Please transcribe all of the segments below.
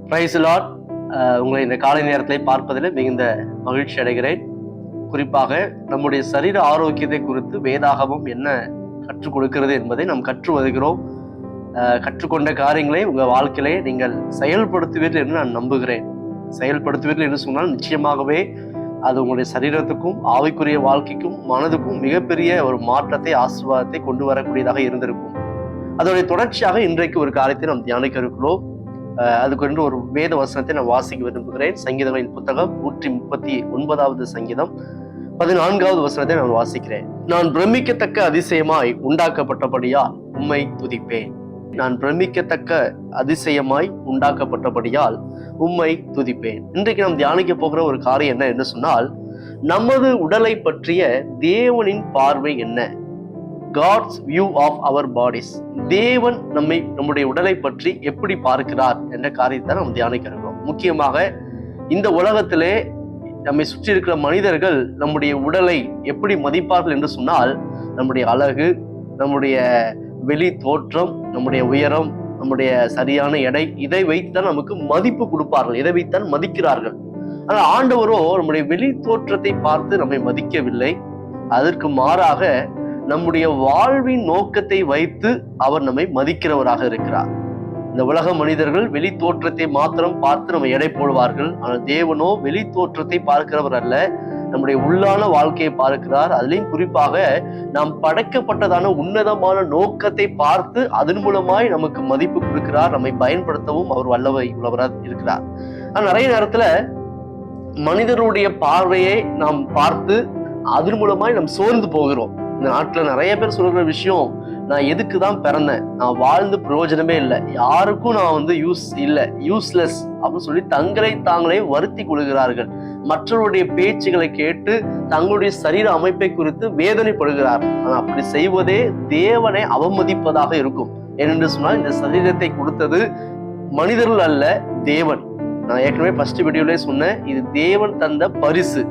Price Lord. உங்களை இந்த காலை நேரத்தில் பார்ப்பதில் மிகுந்த மகிழ்ச்சி அடைகிறேன். குறிப்பாக நம்முடைய சரீர ஆரோக்கியத்தை குறித்து வேதாகமம் என்ன கற்றுக் கொடுக்கிறது என்பதை நாம் கற்று வருகிறோம். கற்றுக்கொண்ட காரியங்களை உங்கள் வாழ்க்கையிலே நீங்கள் செயல்படுத்துவீர்கள் என்று நான் நம்புகிறேன். செயல்படுத்துவீர்கள் என்று சொன்னால் நிச்சயமாகவே அது உங்களுடைய சரீரத்துக்கும் ஆவிக்குரிய வாழ்க்கைக்கும் மனதுக்கும் மிகப்பெரிய ஒரு மாற்றத்தை, ஆசீர்வாதத்தை கொண்டு வரக்கூடியதாக இருந்திருக்கும். அதோடைய தொடர்ச்சியாக இன்றைக்கு ஒரு காரியத்தை நாம் தியானிக்க இருக்கிறோம். அதுக்கு ஒரு வேத வசனத்தை நான் வாசிக்க விரும்புகிறேன். சங்கீதங்களின் புத்தகம் 139 சங்கீதம் 14வது வசனத்தை நான் வாசிக்கிறேன். நான் பிரமிக்கத்தக்க அதிசயமாய் உண்டாக்கப்பட்டபடியால் உம்மை துதிப்பேன். நான் பிரமிக்கத்தக்க அதிசயமாய் உண்டாக்கப்பட்டபடியால் உம்மை துதிப்பேன். இன்றைக்கு நாம் தியானிக்க போகிற ஒரு காரியம் என்ன என்று சொன்னால், நமது உடலை பற்றிய தேவனின் பார்வை என்ன? God's view of our bodies. தேவன் நம்முடைய உடலை பற்றி எப்படி பார்க்கிறார் என்ற காரியத்தை நாம் தியானிக்க இருக்கிறோம். முக்கியமாக இந்த உலகத்திலே நம்மை சுற்றி இருக்கிற மனிதர்கள் நம்முடைய உடலை எப்படி மதிப்பார்கள் என்று சொன்னால், நம்முடைய அழகு, நம்முடைய வெளி தோற்றம், நம்முடைய உயரம், நம்முடைய சரியான எடை, இதை வைத்துதான் நமக்கு மதிப்பு கொடுப்பார்கள், இதை வைத்தான் மதிக்கிறார்கள். ஆனால் ஆண்டவரோ நம்முடைய வெளி தோற்றத்தை பார்த்து நம்மை மதிக்கவில்லை. அதற்கு மாறாக நம்முடைய வாழ்வின் நோக்கத்தை வைத்து அவர் நம்மை மதிக்கிறவராக இருக்கிறார். இந்த உலக மனிதர்கள் வெளி தோற்றத்தை மாத்திரம் பார்த்து நம்ம எடை போடுவார்கள். ஆனால் தேவனோ வெளி தோற்றத்தை பார்க்கிறவர் அல்ல, நம்முடைய உள்ளான வாழ்க்கையை பார்க்கிறார். அதுலேயும் குறிப்பாக நாம் படைக்கப்பட்டதான உன்னதமான நோக்கத்தை பார்த்து அதன் மூலமாய் நமக்கு மதிப்பு கொடுக்கிறார். நம்மை பயன்படுத்தவும் அவர் வல்லவை உள்ளவராக இருக்கிறார். ஆனால் நிறைய நேரத்துல மனிதர்களுடைய பார்வையை நாம் பார்த்து அதன் மூலமாய் நாம் சோர்ந்து போகிறோம். இந்த நாட்டில் நிறைய பேர் சொல்ற விஷயம், நான் எதுக்கு தான் பிறந்தேன், நான் வாழ்ந்து பிரயோஜனமே இல்லை, யாருக்கும் நான் யூஸ்லெஸ் அப்படின்னு சொல்லி தங்களை தாங்களே வருத்தி கொள்கிறார்கள். மற்றவருடைய பேச்சுகளை கேட்டு தங்களுடைய சரீர அமைப்பை குறித்து வேதனைப்படுகிறார். ஆனால் அப்படி செய்வதே தேவனை அவமதிப்பதாக இருக்கும். ஏனென்று சொன்னால், இந்த சரீரத்தை கொடுத்தது மனிதர்கள் அல்ல, தேவன். நான் ஏற்கனவே ஃபர்ஸ்ட் வீடியோலே சொன்னேன், இது தேவன் தந்த பரிசு.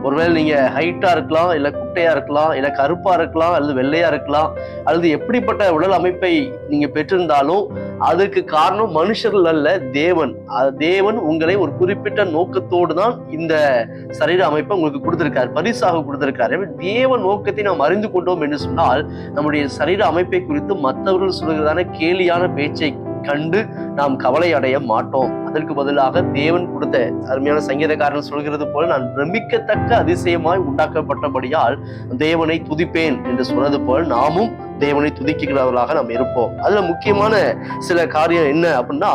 ஒருவேளை நீங்க ஹைட்டா இருக்கலாம், இல்ல குட்டையா இருக்கலாம், இல்ல கருப்பா இருக்கலாம், அல்லது வெள்ளையா இருக்கலாம், அல்லது எப்படிப்பட்ட உடல் அமைப்பை நீங்க பெற்றிருந்தாலும் அதுக்கு காரணம் மனுஷர்கள் அல்ல, தேவன். தேவன் உங்களை ஒரு குறிப்பிட்ட நோக்கத்தோடு தான் இந்த சரீர அமைப்பை உங்களுக்கு கொடுத்திருக்காரு, பரிசாக கொடுத்திருக்காரு. தேவன் நோக்கத்தை நாம் அறிந்து கொண்டோம் என்று சொன்னால், நம்முடைய சரீர அமைப்பை குறித்து மற்றவர்கள் சொல்கிறதான கேலியான பேச்சை கண்டு நாம் கவலை அடைய மாட்டோம். அதற்கு பதிலாக தேவன் கொடுத்த அருமையான சங்கீதக்காரன் சொல்கிறது போல, நான் பிரமிக்கத்தக்க அதிசயமாய் உண்டாக்கப்பட்டபடியால் தேவனை துதிப்பேன் என்று சொன்னது போல நாமும் தேவனை துதிக்கிறவர்களாக நாம் இருப்போம். அதுல முக்கியமான சில காரியம் என்ன அப்படின்னா,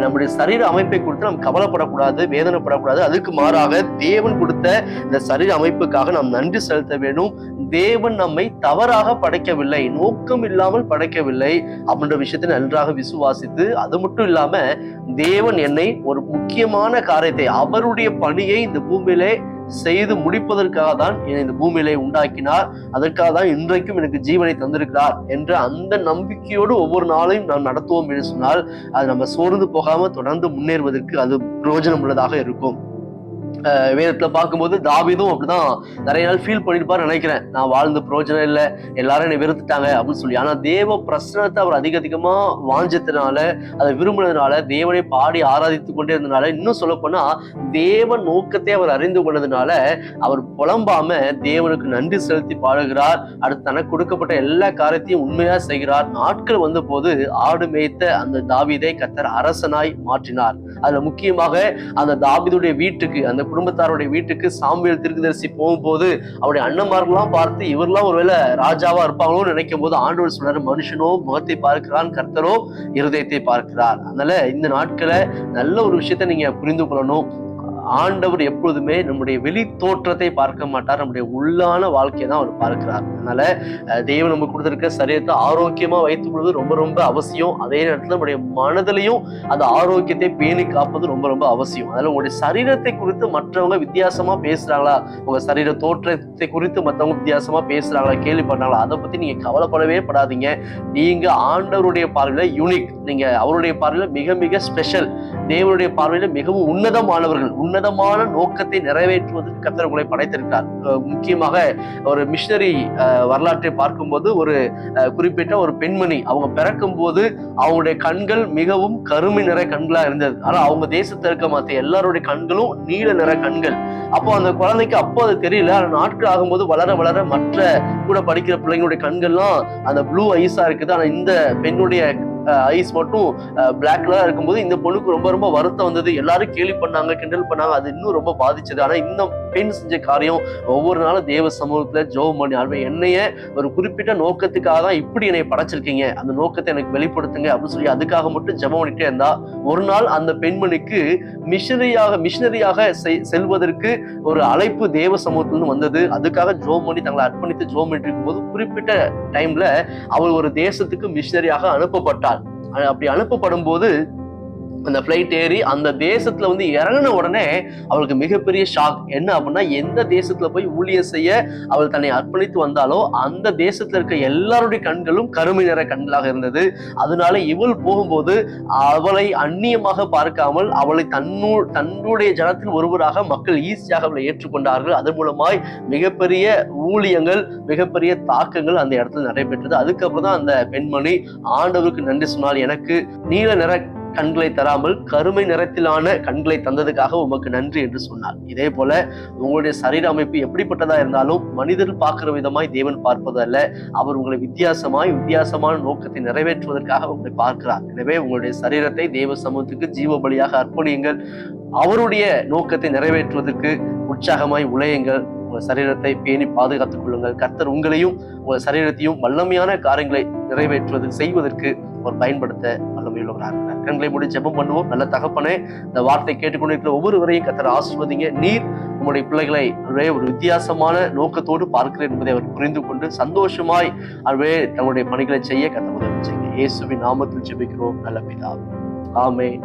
நம்முடைய சரீர அமைப்பை குறித்து நாம் கவலைப்படக்கூடாது, வேதனைப்படக்கூடாது. அதுக்கு மாறாக தேவன் கொடுத்த இந்த சரீர அமைப்புக்காக நாம் நன்றி செலுத்த வேண்டும். தேவன் நம்மை தவறாக படைக்கவில்லை, நோக்கம் இல்லாமல் படைக்கவில்லை அப்படின்ற விஷயத்தை நன்றாக விசுவாசித்து, அது மட்டும் இல்லாம தேவன் என்னை ஒரு முக்கியமான காரியத்தை, அவருடைய பணியை இந்த பூமியிலே செய்து முடிப்பதற்காக தான் என்னை இந்த பூமியிலே உண்டாக்கினார், அதற்காக தான் இன்றைக்கும் எனக்கு ஜீவனை தந்திருக்கிறார் என்ற அந்த நம்பிக்கையோடு ஒவ்வொரு நாளையும் நாம் நடத்துவோம் என்று சொன்னால், அது நம்ம சோர்ந்து போகாம தொடர்ந்து முன்னேறுவதற்கு அது பிரயோஜனம் உள்ளதாக இருக்கும். வேதத்துல பார்க்கும்போது தாவீதும் அப்படிதான் நிறைய நாள் ஃபீல் பண்ணிருப்பாரு நினைக்கிறேன். நான் வாழ்ந்து பிரயோஜனம் இல்லை, எல்லாரும் என்னை வெறுத்துட்டாங்க அப்படின்னு சொல்லி. ஆனா தேவ பிரசனத்தை அவர் அதிகமா வாஞ்சத்தினால, அதை விரும்பினதுனால, தேவனை பாடி ஆராதித்து கொண்டே இருந்ததுனால, இன்னும் சொல்ல போனா தேவ நோக்கத்தை அவர் அறிந்து கொண்டதுனால அவர் புலம்பாம தேவனுக்கு நன்றி செலுத்தி பாடுகிறார். அடுத்து தனக்கு கொடுக்கப்பட்ட எல்லா காரியத்தையும் உண்மையா செய்கிறார். நாட்கள் வந்த போது ஆடு மேய்த்த அந்த தாவீதை கர்த்தர் அரசனாய் மாற்றினார். அதுல முக்கியமாக அந்த தாவீதுடைய வீட்டுக்கு, அந்த குடும்பத்தாருடைய வீட்டுக்கு சாமுவேல் தீர்க்கதரிசி போகும்போது அவருடைய அண்ணன்மார்கள்லாம் பார்த்து இவரெல்லாம் ஒருவேளை ராஜாவா இருப்பாங்களோன்னு நினைக்கும் போது ஆண்டவர் சொல்றாரு, மனுஷனோ முகத்தை பார்க்கிறான், கர்த்தரோ இருதயத்தை பார்க்கிறார். அதனால இந்த நாட்களை நல்ல ஒரு விஷயத்த நீங்க புரிந்து கொள்ளணும். ஆண்டவர் எப்பொழுதுமே நம்முடைய வெளி தோற்றத்தை பார்க்க மாட்டார், நம்முடைய உள்ளான வாழ்க்கையை தான் அவர் பார்க்கிறார். அதனால தேவன் நமக்கு கொடுத்திருக்க சரீரத்தை ஆரோக்கியமா வைத்துக் கொள்வது ரொம்ப ரொம்ப அவசியம். அதே நேரத்தில் நம்முடைய மனதிலையும் அந்த ஆரோக்கியத்தை பேணி காப்பது ரொம்ப ரொம்ப அவசியம். அதனால உங்களுடைய சரீரத்தை குறித்து மற்றவங்க வித்தியாசமா பேசுறாங்களா, உங்க சரீர தோற்றத்தை குறித்து மற்றவங்க வித்தியாசமா பேசுறாங்களா, கேள்வி பண்றாங்களா, அதை பத்தி நீங்க கவலைப்படவே படாதீங்க. நீங்க ஆண்டவருடைய பார்வையில யூனிக், நீங்க அவருடைய பார்வையில மிக மிக ஸ்பெஷல். தேவனுடைய பார்வையில மிகவும் உன்னதமானவர்கள். உன்னதமான நோக்கத்தை நிறைவேற்றுவதற்கு கர்த்தர் உங்களை படைத்திருக்கிறார். முக்கியமாக ஒரு மிஷனரி வரலாற்றை பார்க்கும்போது ஒரு குறிப்பிட்ட ஒரு பெண்மணி அவங்க பிறக்கும் போது அவங்களுடைய கண்கள் மிகவும் கருமை நிற கண்களா இருந்தது. ஆனா அவங்க தேசத்துல இருக்க மத்த எல்லாருடைய கண்களும் நீல நிற கண்கள். அப்போ அந்த குழந்தைக்கு அப்போ அது தெரியல. ஆனா நாட்கள் ஆகும்போது வளர வளர மற்ற கூட படிக்கிற பிள்ளைங்களுடைய கண்கள்லாம் அந்த ப்ளூ ஐஸா இருக்குது. ஆனா இந்த பெண்ணுடைய ஐஸ் மட்டும் பிளாக் கலரா இருக்கும்போது இந்த பொண்ணுக்கு ரொம்ப ரொம்ப வருத்தம் வந்தது. எல்லாரும் கேலி பண்ணாங்க, கிண்டல் பண்ணாங்க. அது இன்னும் ரொம்ப பாதிச்சது. ஆனா இந்த பெண் செஞ்ச காரியம் ஒவ்வொரு நாளும் தேவ சமூகத்துல ஜெபம் பண்ணி, ஆண்டவரே என்னைய ஒரு குறிப்பிட்ட நோக்கத்துக்காக தான் இப்படி என்னை படைச்சிருக்கீங்க, அந்த நோக்கத்தை எனக்கு வெளிப்படுத்துங்க அப்படின்னு சொல்லி அதுக்காக மட்டும் ஜெபம் பண்ணிட்டே இருந்தா ஒரு நாள் அந்த பெண்மணிக்கு மிஷனரியாக செல்வதற்கு ஒரு அழைப்பு தேவ சமூகத்திலிருந்து வந்தது. அதுக்காக ஜெபம் பண்ணி தங்களை அர்ப்பணித்து ஜெபம் பண்ணிட்டு இருக்கும்போது குறிப்பிட்ட டைம்ல அவள் ஒரு தேசத்துக்கு மிஷனரியாக அனுப்பப்பட்டாள். அப்படி அனுப்பப்படும் போது அந்த பிளைட் ஏறி அந்த தேசத்துல இறங்கின உடனே அவளுக்கு மிகப்பெரிய ஷாக். என்ன அப்படின்னா, எந்த தேசத்துல போய் ஊழியம் செய்ய அவள் தன்னை அர்ப்பணித்து வந்தாலோ அந்த தேசத்துல இருக்க எல்லாருடைய கண்களும் கருமை நிற கண்களாக இருந்தது. அதனால இவள் போகும்போது அவளை அந்நியமாக பார்க்காமல் அவளை தன்னுடைய ஜனத்தின் ஒருவராக மக்கள் ஈஸியாக அவளை ஏற்றுக்கொண்டார்கள். அதன் மூலமாய் மிகப்பெரிய ஊழியங்கள், மிகப்பெரிய தாக்கங்கள் அந்த இடத்துல நடைபெற்றது. அதுக்கப்புறம் தான் அந்த பெண்மணி ஆண்டவருக்கு நன்றி சொன்னால், எனக்கு நீல நிற கண்களை தராமல் கருமை நிறத்திலான கண்களை தந்ததுக்காக உமக்கு நன்றி என்று சொன்னார். இதே போல உங்களுடைய சரீர அமைப்பு எப்படிப்பட்டதா இருந்தாலும் மனிதர் பார்க்கிற விதமாய் தேவன் பார்ப்பது அல்ல. அவர் உங்களை வித்தியாசமான நோக்கத்தை நிறைவேற்றுவதற்காக உங்களை பார்க்கிறார். எனவே உங்களுடைய சரீரத்தை தேவ சமூகத்துக்கு ஜீவ பலியாக அர்ப்பணியுங்கள். அவருடைய நோக்கத்தை நிறைவேற்றுவதற்கு உற்சாகமாய் உழையுங்கள். உங்கள் சரீரத்தை பேணி பாதுகாத்துக் கொள்ளுங்கள். கர்த்தர் உங்களையும் உங்கள் சரீரத்தையும் வல்லமையான காரியங்களை செய்வதற்கு அவர் பயன்படுத்த வல்லமையுள்ளவராக இருக்கிறார். கண்களை மூடி ஜெபம் பண்ணுவோம். நல்ல தகப்பனே, இந்த வார்த்தை கேட்டுக்கொண்டிருக்கிற ஒவ்வொருவரையும் கர்த்தர் ஆசீர்வதிங்க. நீர் உங்களுடைய பிள்ளைகளை ஒரு வித்தியாசமான நோக்கத்தோடு பார்க்கிறேன் என்பதை அவர் புரிந்து கொண்டு சந்தோஷமாய் தங்களுடைய பணிகளை செய்ய கர்த்தர் உதவி செய்யுங்க. இயேசுவின் நாமத்தில் ஜெபிக்கிறோம் நல்ல பிதாவே. ஆமென்.